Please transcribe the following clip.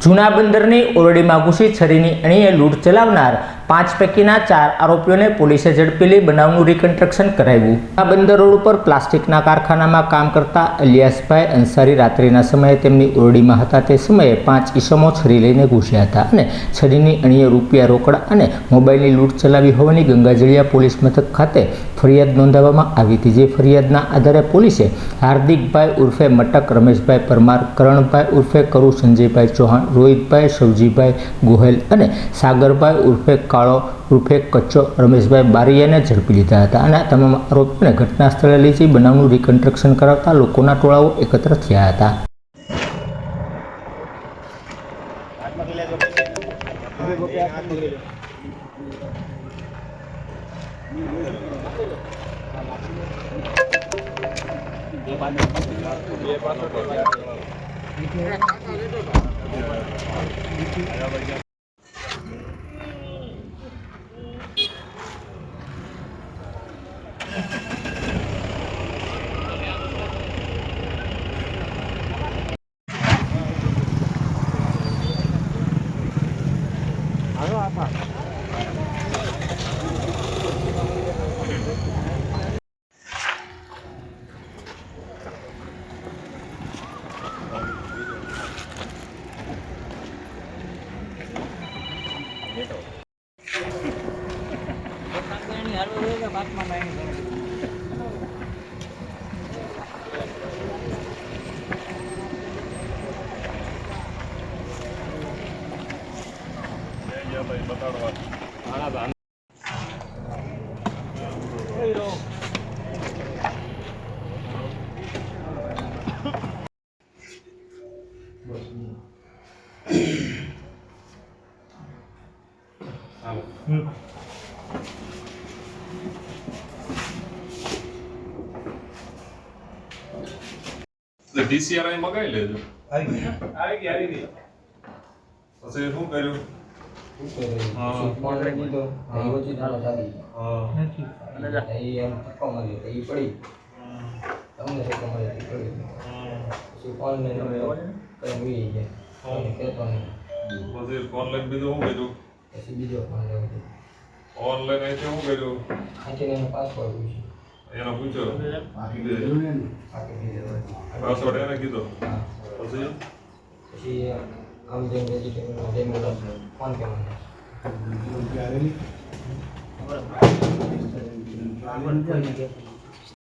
જૂના બંદરની ઓરડીમાં ઘૂસી છરીની અણીએ લૂંટ ચલાવનાર 5 પૈકીના 4 આરોપીઓને પોલીસે ઝડપી લઈ બનાવનું રિકન્સ્ટ્રક્શન કરાવ્યું। આ બંદર રોડ ઉપર પ્લાસ્ટિકના કારખાનામાં કામ કરતા અલિયાસભાઈ અંસારી રાત્રિના સમયે તેમની ઓરડીમાં હતા। તે સમયે 5 ઈસમો છરી લઈને ઘૂસ્યા હતા અને છરીની અણીએ રૂપિયા, રોકડા અને મોબાઈલની લૂંટ ચલાવી હોવાની ગંગાજળિયા પોલીસ મથક ખાતે ફરિયાદ નોંધાવવામાં આવી હતી। જે ફરિયાદના આધારે પોલીસે હાર્દિકભાઈ ઉર્ફે મટક, રમેશભાઈ પરમાર, કરણભાઈ ઉર્ફે કરુ, સંજયભાઈ ચૌહાણ, રોહિતભાઈ, શિવજીભાઈ ગોહેલ અને સાગરભાઈ ઉર્ફે કાળો ઉર્ફે કચ્ચો, રમેશભાઈ બારીયાને ઝડપી લીધા હતા અને આ તમામ આરોપીઓને ઘટના સ્થળે લઈ જઈ બનાવનું રિકન્સ્ટ્રક્શન કરાવતા લોકોના ટોળાઓ એકત્ર થયા હતા। DCRI મગાઈ લેજો। આવી ગઈ। પછી શું કર્યું? ફોન લઈ દીધો, એ ઓછી ધારો ચાલી અને એ એમ ધક્કો માર્યો, એ પડી, તમને ધક્કો માર્યો, એ પડી, પછી ફોન લઈને કઈ ઉઈ ગયા, કહેતો નહીં। પછી ફોન લઈને બીજું શું કર્યું? પછી બીજો ફોન લેવો હતો, ઓનલાઈન અહીંથી શું કર્યું? અહીંથી એનો પાસવર્ડ પૂછ્યો, એનો પૂછ્યો, પાસવર્ડ એને કીધો, પછી આમ જેમ વેજીટેબલ ફોન કેમ